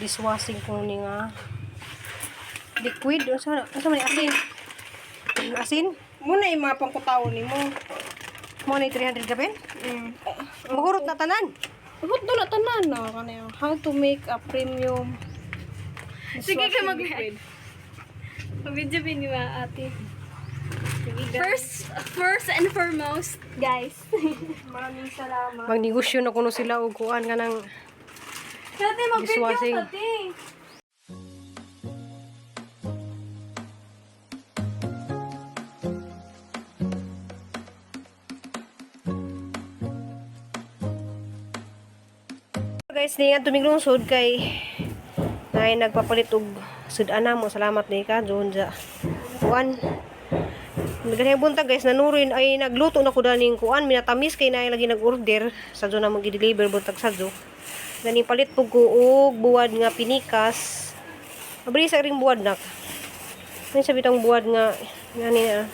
dishwashing ko ni nga liquid. Asa man asin? Asin? Muna yung mga pangkutaw ni mo. Mo ni 300 ka ben? Mahurot na tanan. Bakit doon na tanan na kanina? How to make a premium Sige ka mag liquid. Video ni ate. First and foremost, guys. Maraming salamat. Magnegosyo na kuno sila og kuan ka ng Ate, dishwashing. mag-video ate. Guys, di nga tumiglungsod kay nay nagpapalit og sud-ana mo. Salamat ni ka John ja. Kuan. Ganang buntag guys, nanurin ay nagluto na ko daning kuan, minatamis kay nay lagi nag-order sa John na mag-deliver buntag sa Jo. Gani palit pug ko og buwad nga pinikas. Abri sa ring buwad nak. Nay sabi tang buwad nga ngani na.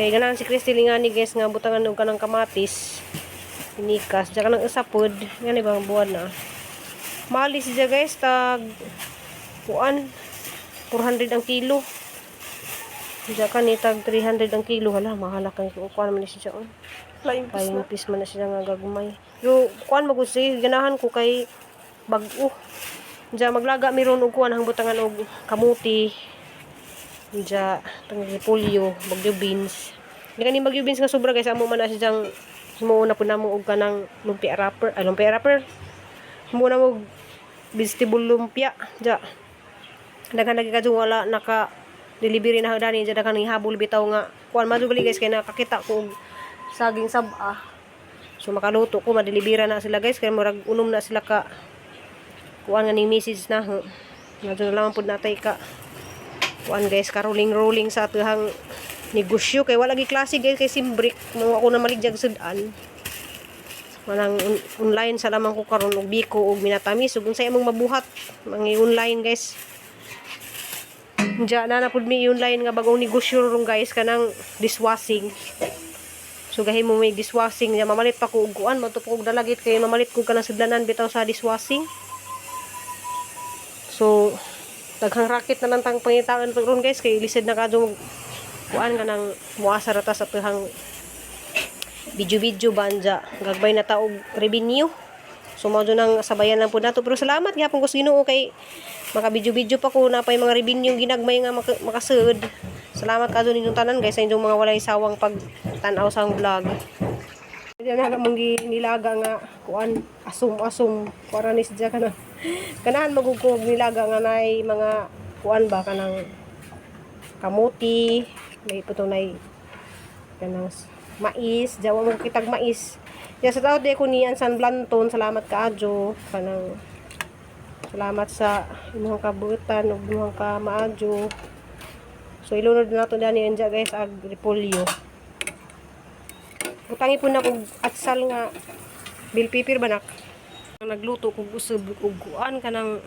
Kay ganan si Crystal nga ni guys nga butangan og kanang kamatis. Pinikas, diya ka nang usapod. Yan ibang buwan na. Mali siya guys, tag kuan 400 ang kilo. Diya ka ni tag 300 ang kilo. Hala, mahala kang kuan man siya. Payong pis man na siya nga gagumay. Yo, kuan magusi, ganahan ko kay bag-o. Diya maglaga miron og kuan hang butangan og kamuti. Diya tang repolyo, bagyo beans. Di ka ni bagyo beans nga sobra guys, amo man na siya himo na po na mo og kanang lumpia wrapper, lumpia wrapper. Himo na mo vegetable lumpia. Ja. Daghan lagi kadto wala naka delivery na dani ja daghan habol bitaw nga kuan madugali guys kay nakakita ko og saging sab-a. So makaluto ko madelibera na sila guys kay murag unom na sila ka kuan nga ning message na. Nadto lang pud natay ka kuan guys ka rolling sa atahang negosyo kay wala gi klase guys kay simbrik mo ako na maligjag sudan manang online sa lamang ko karon og biko og minatamis ug unsay among mabuhat mangi online guys diya na pud mi online nga bagong negosyo rong guys kanang dishwashing. So gahi mo may dishwashing niya mamalit pa ko og kuan mo og dalagit kay mamalit ko kanang sudlanan bitaw sa dishwashing. So daghang racket na lang tang pangitaan ron guys kay lisod na kadto kuan ka nang muasa rata sa tuhang video banja gagbay na taog revenue. So mao nang sabayan lang po nato pero salamat gyapon ko sa Ginoo kay maka video pa ko na pay mga revenue ginagmay nga makasud. Salamat kadto ninyong tanan guys sa inyong mga walay sawang pagtan-aw sa vlog. Diyan na mong nilaga nga kuan asum para ni siya kana kanahan magugkog nilaga nga nay mga kuan ba kanang kamuti may putunay kanang mais, jawa mo kitag mais. Ya sa tao de ko ni San Blanton, salamat kaadyo kanang salamat sa imong kabutan ug imong ka maadyo. So ilunod nato dani anja guys ag repolyo. Utangi po na kog atsal nga bell pepper banak. Nagluto kog usab ug kuan kanang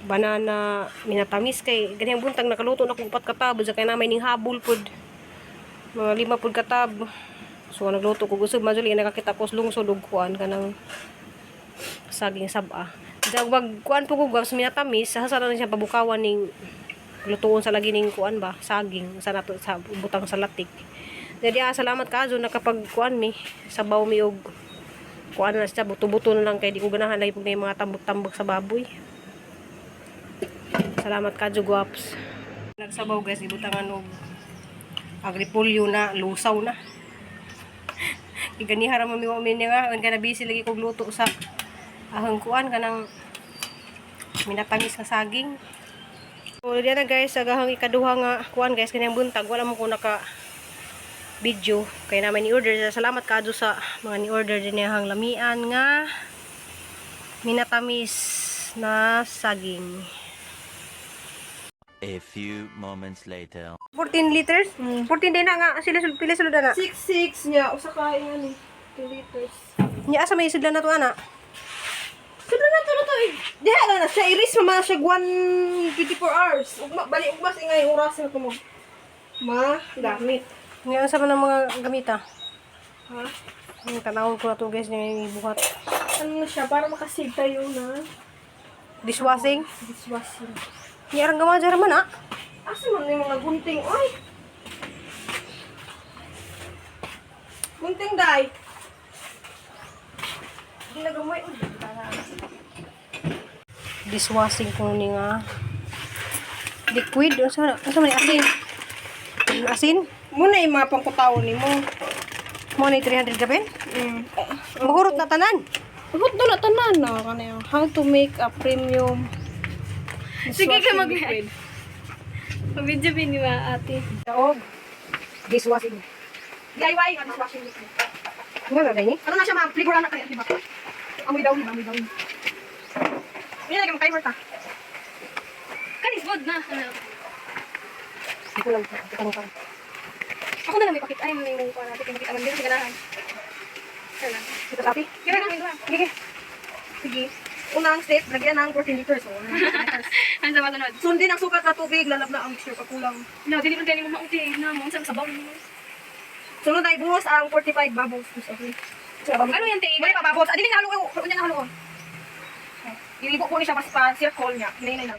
banana minatamis kay ganyan buntag nakaluto na kog 4 katab sa kay na may ning habol pod mga 5 pod katab. So nagluto kog usab maduli nakakita ko lungsod og kuan kanang saging sab-a. Dagwag kuan po kog sa minatamis sa na siya pabukawan ning lutuon sa lagi ning kuan ba saging sa nato sa butang sa latik. Jadi salamat kaadyo nakapag kuan mi sabaw mi og kuan na siya buto-buto na lang kay di ko ganahan lagi pug na mga tambok-tambok sa baboy. Salamat kadyo guwaps. Nagsabaw guys, ibutangan og agripolyo na lusaw na. Iganihara mamiwa mi nga an kana busy lagi kog luto sa ahang kuan kanang minatamis nga saging. So diyan na guys, agahang ikaduha nga kuan guys kanang buntag wala mo ko naka video kay naman ni order. Salamat kadyo sa mga ni order din hang lamian nga minatamis na saging. A few moments later. 14 liters? 14 din na nga. Sila pila sulod na. 6 niya usa ka ani 2 liters. Nya asa may sudlan na to ana? Sudlan na to diha lang na siya iris man siya 24 hours. Ugma bali ugmas ingay oras na ko mo. Gamit. Nga sa man ang mga gamita. Ha? Yung tanawon ko na to guys nga ibuhat. Ano na siya para makasave tayo na Dishwashing. Dishwashing. Yarang gawa dyan man, ah. Asa man yung mga gunting? Ay! Gunting, day! Hindi na gamoy. Dishwashing ko ni nga. Liquid. Asa man asin? Asin? Muna yung mga pangkutaw ni mo. Mo na 300 kapin? Mahurot na tanan. Abot doon na tanan na. How to make a premium Sige ka mag- liquid. Pag-video ba ni ate? Daog. Dishwashing. DIY nga dishwashing liquid. Ano na gani? Ano na siya ma'am? Flavor na kaya, di ba? Amoy daw, amoy daw. Hindi na lagyan timer ta. Kanis bod na. Ano? Hindi ko lang. Tanong ka. Ako na lang may pakita. Ay, may mong kuha natin. Makita man din. Sige na. Sige lang. Ito sapi? Sige na. Sige. Sige. Unang step, lagyan ng 14 liters. So, 14 liters. Ano sa masunod? Sundin ang sukat na tubig, lalabna ang mixture pagkulang. No, dili man kayo mo mauti. No, mo sa sabaw mo. Sunod ay buhos ang 45 bubbles. Okay. Ano yan, te? Wala pa bubbles. Adili na halo ko. Huwag niya na halo ko. Ilibo ko ni siya mas pa circle niya. Hinay na.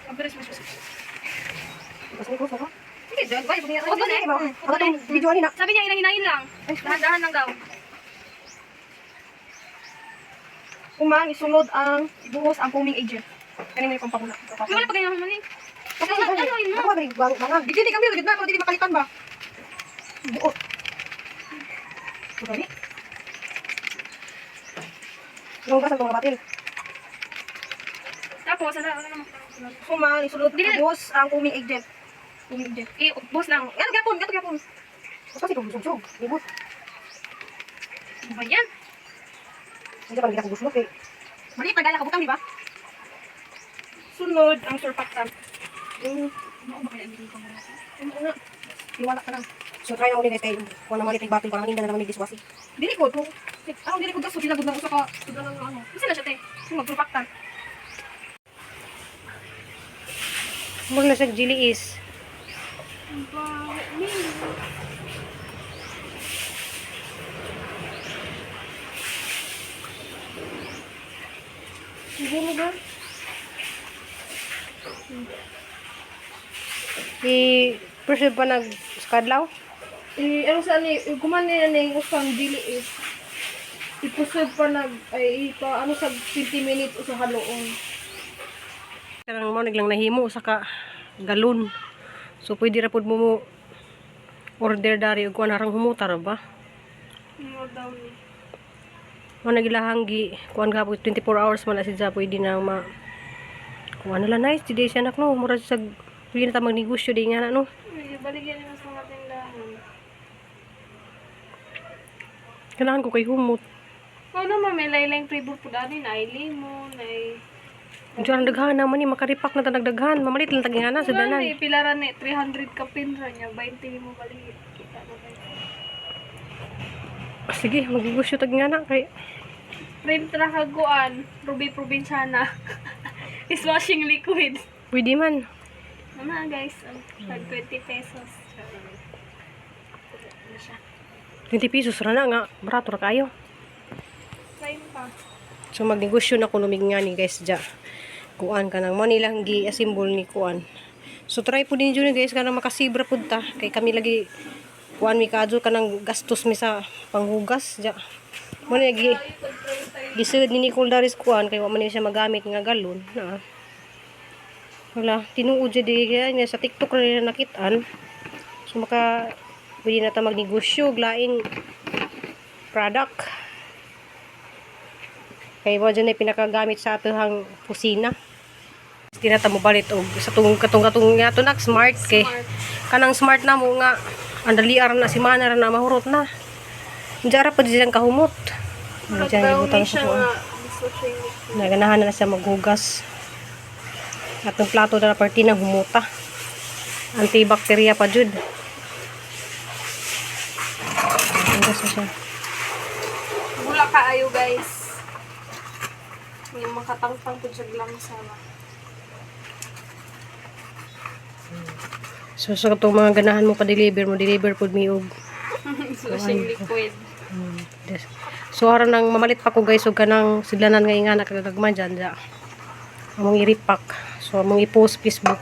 Pagberes mo siya. Tapos may kurso ka? Hindi, dyan. Why? Huwag mo na eh. Ako itong video ni na. Sabi niya, hinahin lang. Dahan-dahan lang daw. Umang isunod ang ibuhos ang foaming agent. Kanina yung pampahula. Yung wala pa ganyan naman eh. Ano yun Ako mo? magaling bangang. Hindi kami lagid na, pero hindi makalitan ba? Buot. Magaling. Yung gasal ko mga batil. Tapos, ano naman? Umang isunod ang ibuhos ang foaming agent. Foaming agent. Eh, boss lang. Yan, gapon, gapon. Kasi kung busog-busog. Ibot. Ano ba yan? Hindi pa nagkakang busog eh. Maliit na gaya kabutang, di ba? Sunod ang surfactant. Iwala ka lang. So try mo ulit guys kayo. Kung naman itig batil para maninda na naman may dishwashing. Dili ko to. Ang dili ko daw so dilagod na usa ka sudan ng ano. Kasi na siya, te. Sunod surfactant. Mula na sa jelly is. Sige mo ba? I-preserve pa nag-skadlaw. Ano sa ni kuman ni ning usang dili is ipusod pa nag ay ipa ano sa 20 minutes usa haloon. Karang mo naglang nahimo sa ka galon. So pwede ra pud mo order dari ug kuan harang humutar ba. Ano daw ni? Mo nagilahang gi kuan gapon 24 hours man na siya pwede na ma kuan na lang nice di siya nak no mura sa pwede na ta magnegosyo di nga na no. Ay, baligyan niya sa mga tindahan. Kailangan ko kay humot. Ano man, may laylang flavor po dati na ay lemon, ay... Diyan daghan naman ni makaripак na tanagdaghan. Mamalit lang tagi nga na sa Ano danan. eh, pilaran eh, 300 ka pinra niya, 20 mo balik. Kita mo guys. Sige, magnegosyo tagi nga na kay Print ra kaguan, Ruby Provinciana. Dishwashing liquid. pwede man. Ano guys, tag 20 pesos. Ano siya? 20 pesos ra na nga, barato ra kayo. Try mo pa. So magnegosyo na kuno nga ni guys ja. Kuan ka nang mo nilang gi-assemble ni kuan. So try po din jud guys kanang makasibra pud ta kay kami lagi kuan mi kadto kanang gastos mi sa panghugas ja. Mo ni gi gisud ni Nicole Daris kuan kay wa man niya siya magamit nga galon na. Wala, tinuod jud di kaya niya sa TikTok ra nila nakitaan. So maka pwede na ta magnegosyo og laing product. Kay mo dyan ay pinakagamit sa atong kusina. Hindi na mo balit og sa katong nga to nak smart kay kanang smart na mo nga andaliar na si mana ra na mahurot na. Jara pa diyan kahumot. Diyan ibutang sa kuan. dishwashing liquid. Naganahan na siya maghugas. Atong plato na party na humuta. Antibacteria pa jud. Hugas na siya. Bula ka ayo guys. Yung makatangtang po siya lang sa So sa katong mga ganahan mo pa deliver mo, deliver pud mi og Flushing liquid. Yes. So aron nang mamalit pa ko guys og kanang sidlanan nga ingana kagagman dyan. Among i-repack. So among i-post Facebook.